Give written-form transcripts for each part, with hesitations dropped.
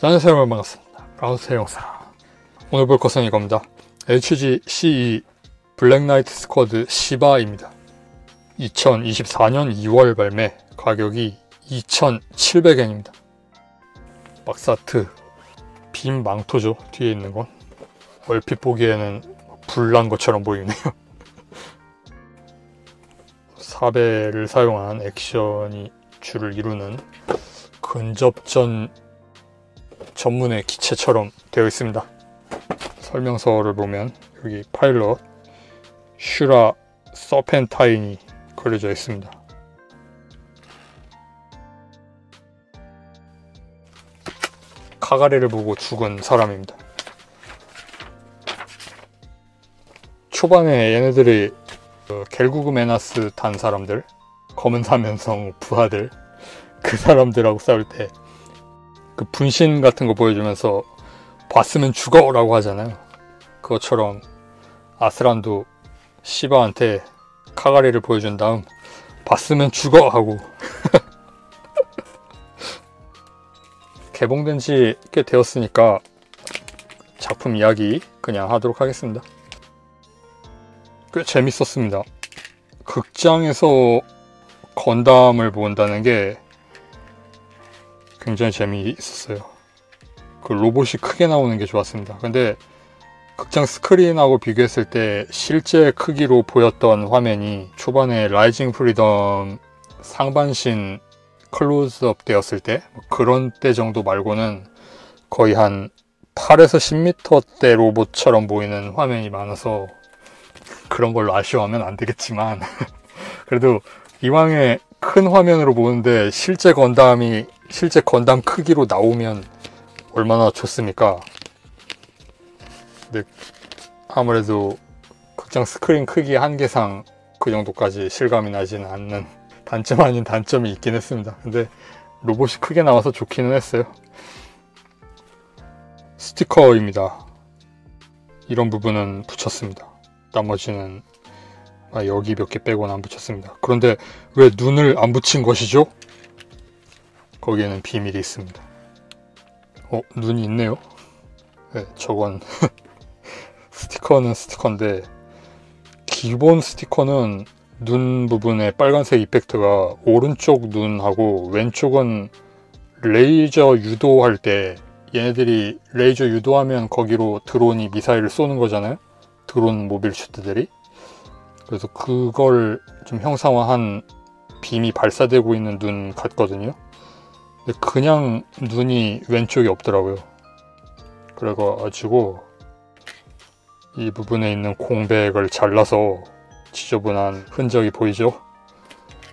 안녕하세요, 반갑습니다. 라우스 영사. 오늘 볼 것은 이겁니다. HGCE 블랙나이트 스쿼드 시바입니다. 2024년 2월 발매, 가격이 2,700엔입니다. 박스아트, 빔 망토죠. 뒤에 있는 건 얼핏 보기에는 불난 것처럼 보이네요. 4배를 사용한 액션이 주를 이루는 근접전 전문의 기체처럼 되어 있습니다. 설명서를 보면 여기 파일럿 슈라 서펜타인이 그려져 있습니다. 카가레를 보고 죽은 사람입니다. 초반에 얘네들이 겔구그 메나스 탄 사람들, 검은 사면성 부하들, 그 사람들하고 싸울 때 그 분신 같은 거 보여주면서 봤으면 죽어! 라고 하잖아요. 그것처럼 아스란도 시바한테 카가레를 보여준 다음 봤으면 죽어! 하고 개봉된 지 꽤 되었으니까 작품 이야기 그냥 하도록 하겠습니다. 꽤 재밌었습니다. 극장에서 건담을 본다는 게 굉장히 재미있었어요. 그 로봇이 크게 나오는 게 좋았습니다. 근데 극장 스크린하고 비교했을 때 실제 크기로 보였던 화면이 초반에 라이징 프리덤 상반신 클로즈업 되었을 때 그런 때 정도 말고는 거의 한 8에서 10m대 로봇처럼 보이는 화면이 많아서 그런 걸로 아쉬워하면 안 되겠지만 그래도 이왕에 큰 화면으로 보는데 실제 건담 크기로 나오면 얼마나 좋습니까? 근데 아무래도 극장 스크린 크기 한계상 그 정도까지 실감이 나지는 않는 단점 아닌 단점이 있긴 했습니다. 근데 로봇이 크게 나와서 좋기는 했어요. 스티커입니다. 이런 부분은 붙였습니다. 나머지는 여기 몇 개 빼고는 안 붙였습니다. 그런데 왜 눈을 안 붙인 것이죠? 거기에는 비밀이 있습니다. 눈이 있네요. 네, 저건 스티커는 스티커인데 기본 스티커는 눈 부분에 빨간색 이펙트가 오른쪽 눈하고 왼쪽은 레이저 유도할 때 얘네들이 레이저 유도하면 거기로 드론이 미사일을 쏘는 거잖아요. 드론 모빌 슈트들이. 그래서 그걸 좀 형상화한 빔이 발사되고 있는 눈 같거든요. 근데 그냥 눈이 왼쪽이 없더라고요. 그래가지고 이 부분에 있는 공백을 잘라서 지저분한 흔적이 보이죠?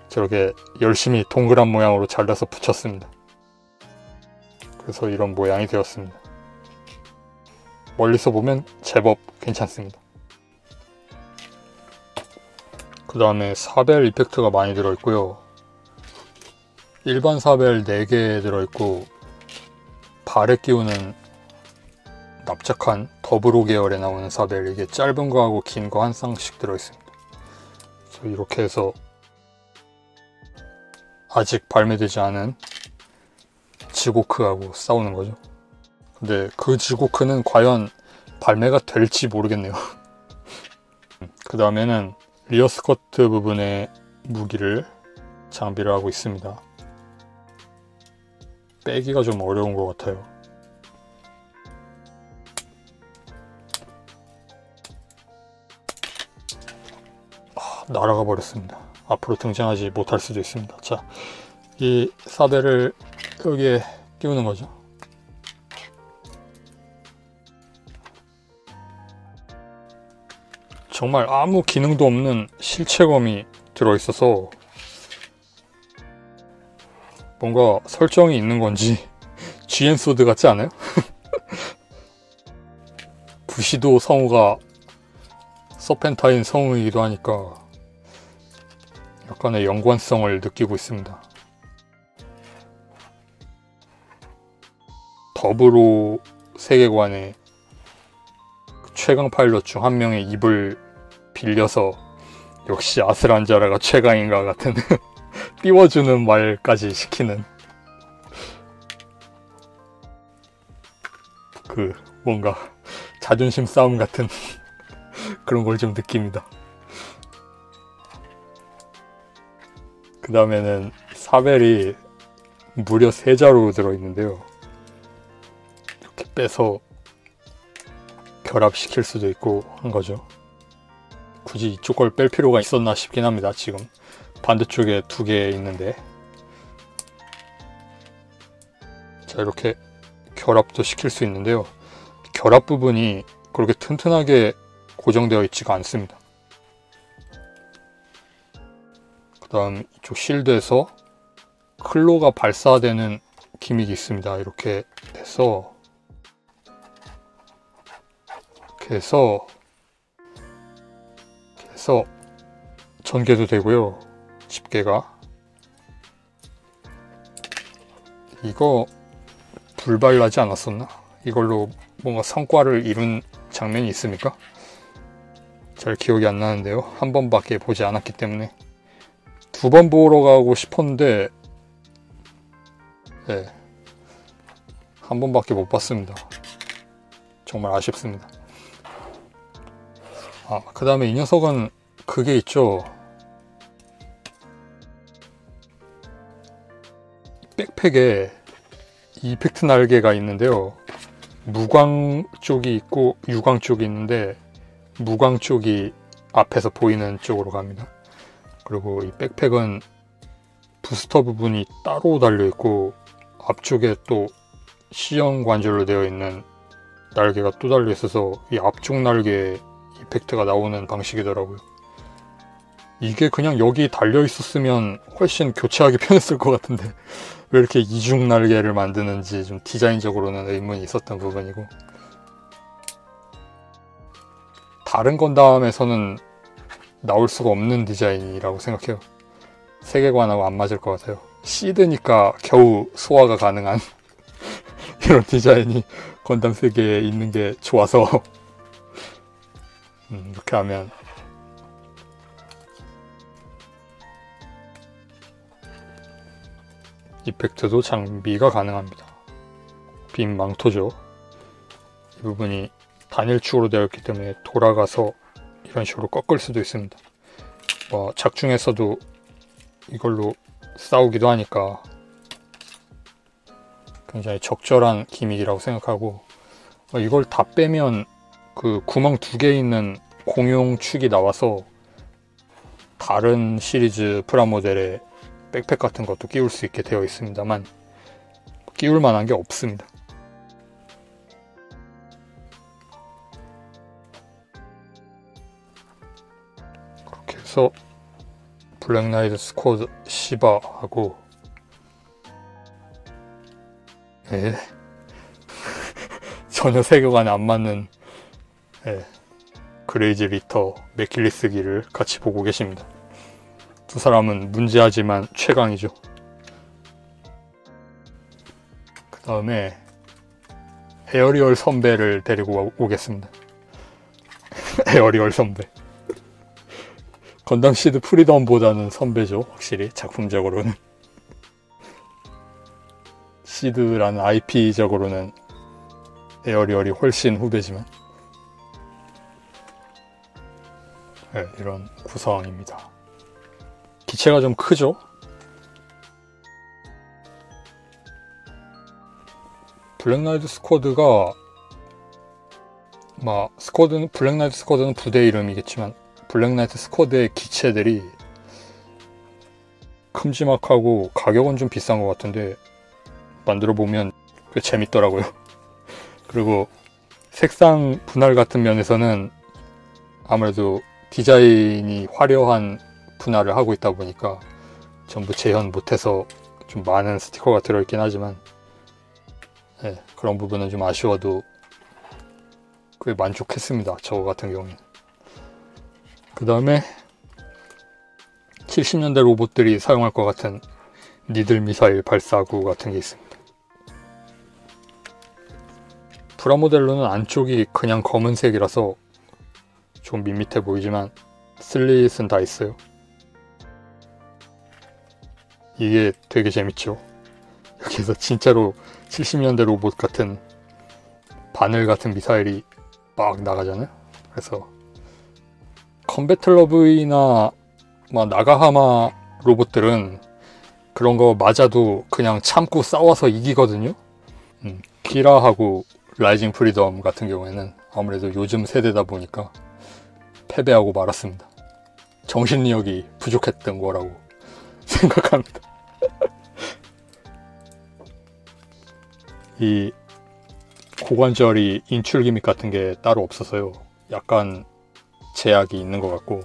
저렇게 열심히 동그란 모양으로 잘라서 붙였습니다. 그래서 이런 모양이 되었습니다. 멀리서 보면 제법 괜찮습니다. 그 다음에 사벨 이펙트가 많이 들어있고요. 일반 사벨 4개 들어있고 발에 끼우는 납작한 더블오 계열에 나오는 사벨, 이게 짧은 거하고 긴 거 한 쌍씩 들어있습니다. 그래서 이렇게 해서 아직 발매되지 않은 지고크하고 싸우는 거죠. 근데 그 지고크는 과연 발매가 될지 모르겠네요. 그 다음에는 리어 스커트 부분에 무기를 장비를 하고 있습니다. 빼기가 좀 어려운 것 같아요. 날아가 버렸습니다. 앞으로 등장하지 못할 수도 있습니다. 자, 이 사벨을 여기에 끼우는 거죠. 정말 아무 기능도 없는 실체검이 들어있어서 뭔가 설정이 있는 건지 GN소드 같지 않아요? 부시도 성우가 서펜타인 성우이기도 하니까 약간의 연관성을 느끼고 있습니다. 더블오 세계관의 최강 파일럿 중 한 명의 입을 빌려서 역시 아스란자라가 최강인가 같은 띄워주는 말까지 시키는 그 뭔가 자존심 싸움 같은 그런 걸 좀 느낍니다. 그 다음에는 사벨이 무려 3자로 들어있는데요. 이렇게 빼서 결합시킬 수도 있고 한 거죠. 굳이 이쪽 걸 뺄 필요가 있었나 싶긴 합니다. 지금 반대쪽에 2개 있는데. 자, 이렇게 결합도 시킬 수 있는데요. 결합 부분이 그렇게 튼튼하게 고정되어 있지가 않습니다. 그 다음 이쪽 실드에서 클로가 발사되는 기믹이 있습니다. 이렇게 해서 전개도 되고요. 집게가. 이거 불발라지 않았었나? 이걸로 뭔가 성과를 이룬 장면이 있습니까? 잘 기억이 안 나는데요. 한 번밖에 보지 않았기 때문에. 2번 보러 가고 싶었는데 네, 한 번밖에 못 봤습니다. 정말 아쉽습니다. 그 다음에 이 녀석은 그게 있죠. 백팩에 이펙트 날개가 있는데요. 무광 쪽이 있고 유광 쪽이 있는데 무광 쪽이 앞에서 보이는 쪽으로 갑니다. 그리고 이 백팩은 부스터 부분이 따로 달려있고 앞쪽에 또 C형 관절로 되어 있는 날개가 또 달려있어서 이 앞쪽 날개에 이펙트가 나오는 방식이더라고요. 이게 그냥 여기 달려있었으면 훨씬 교체하기 편했을 것 같은데 왜 이렇게 이중 날개를 만드는지 좀 디자인적으로는 의문이 있었던 부분이고, 다른 건담에서는 나올 수가 없는 디자인이라고 생각해요. 세계관하고 안 맞을 것 같아요. 시드니까 겨우 소화가 가능한 이런 디자인이 건담 세계에 있는 게 좋아서 이렇게 하면 이펙트도 장비가 가능합니다. 빔 망토죠. 이 부분이 단일축으로 되어 있기 때문에 돌아가서 이런 식으로 꺾을 수도 있습니다. 작중에서도 이걸로 싸우기도 하니까 굉장히 적절한 기믹이라고 생각하고, 이걸 다 빼면 그 구멍 2개 있는 공용 축이 나와서 다른 시리즈 프라모델에 백팩 같은 것도 끼울 수 있게 되어 있습니다만 끼울 만한 게 없습니다. 그렇게 해서 블랙나이트 스쿼드 시바하고 전혀 세계관에 안 맞는 그레이지 리터 맥킬리스기를 같이 보고 계십니다. 두 사람은 문제하지만 최강이죠. 그 다음에 에어리얼 선배를 데리고 오겠습니다. 에어리얼 선배. 건담 시드 프리덤보다는 선배죠. 확실히 작품적으로는. 시드라는 IP적으로는 에어리얼이 훨씬 후배지만 이런 구성입니다. 기체가 좀 크죠? 블랙나이트 스쿼드가 블랙나이트 스쿼드는 부대 이름이겠지만 블랙나이트 스쿼드의 기체들이 큼지막하고 가격은 좀 비싼 것 같은데 만들어보면 꽤 재밌더라고요. 그리고 색상 분할 같은 면에서는 아무래도 디자인이 화려한 분할을 하고 있다 보니까 전부 재현 못해서 좀 많은 스티커가 들어있긴 하지만 그런 부분은 좀 아쉬워도 꽤 만족했습니다. 저거 같은 경우는. 그 다음에 70년대 로봇들이 사용할 것 같은 니들 미사일 발사구 같은 게 있습니다. 프라모델로는 안쪽이 그냥 검은색이라서 좀 밋밋해 보이지만 슬릿은 다 있어요. 이게 되게 재밌죠. 여기서 진짜로 70년대 로봇 같은 바늘 같은 미사일이 막 나가잖아요. 그래서 컴배틀러브이나 막 나가하마 로봇들은 그런 거 맞아도 그냥 참고 싸워서 이기거든요. 키라하고 라이징 프리덤 같은 경우에는 아무래도 요즘 세대다 보니까 패배하고 말았습니다. 정신력이 부족했던 거라고 생각합니다. 이 고관절이 인출 기믹 같은 게 따로 없어서요. 약간 제약이 있는 것 같고,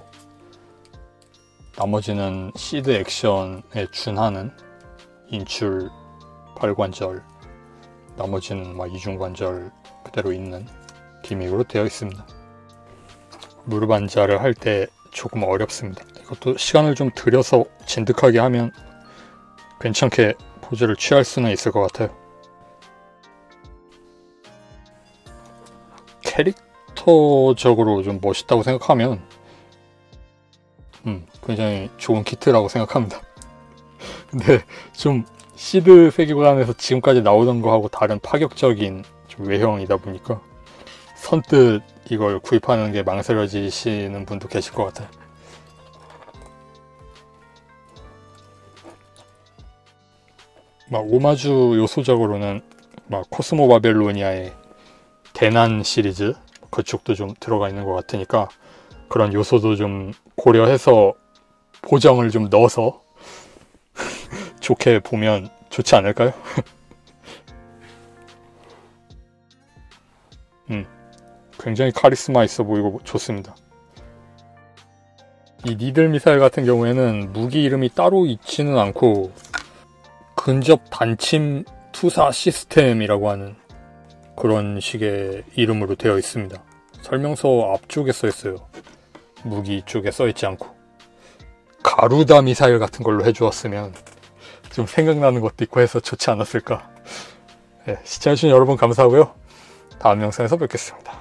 나머지는 시드 액션에 준하는 인출 팔관절, 나머지는 막 이중관절 그대로 있는 기믹으로 되어 있습니다. 무릎 앉아를 할 때 조금 어렵습니다. 이것도 시간을 좀 들여서 진득하게 하면 괜찮게 포즈를 취할 수는 있을 것 같아요. 캐릭터적으로 좀 멋있다고 생각하면 굉장히 좋은 키트라고 생각합니다. 근데 좀 시드 세계관에서 지금까지 나오던 거하고 다른 파격적인 좀 외형이다 보니까 선뜻 이걸 구입하는 게 망설여지시는 분도 계실 것 같아요. 막 오마주 요소적으로는 막 코스모 바벨로니아의 대난 시리즈 그쪽도 좀 들어가 있는 것 같으니까 그런 요소도 좀 고려해서 보정을 좀 넣어서 좋게 보면 좋지 않을까요? 굉장히 카리스마 있어 보이고 좋습니다. 이 니들 미사일 같은 경우에는 무기 이름이 따로 있지는 않고 근접 단침 투사 시스템이라고 하는 그런 식의 이름으로 되어 있습니다. 설명서 앞쪽에 써 있어요. 무기 쪽에 써 있지 않고. 가루다 미사일 같은 걸로 해주었으면 좀 생각나는 것도 있고 해서 좋지 않았을까. 네, 시청해주신 여러분 감사하고요. 다음 영상에서 뵙겠습니다.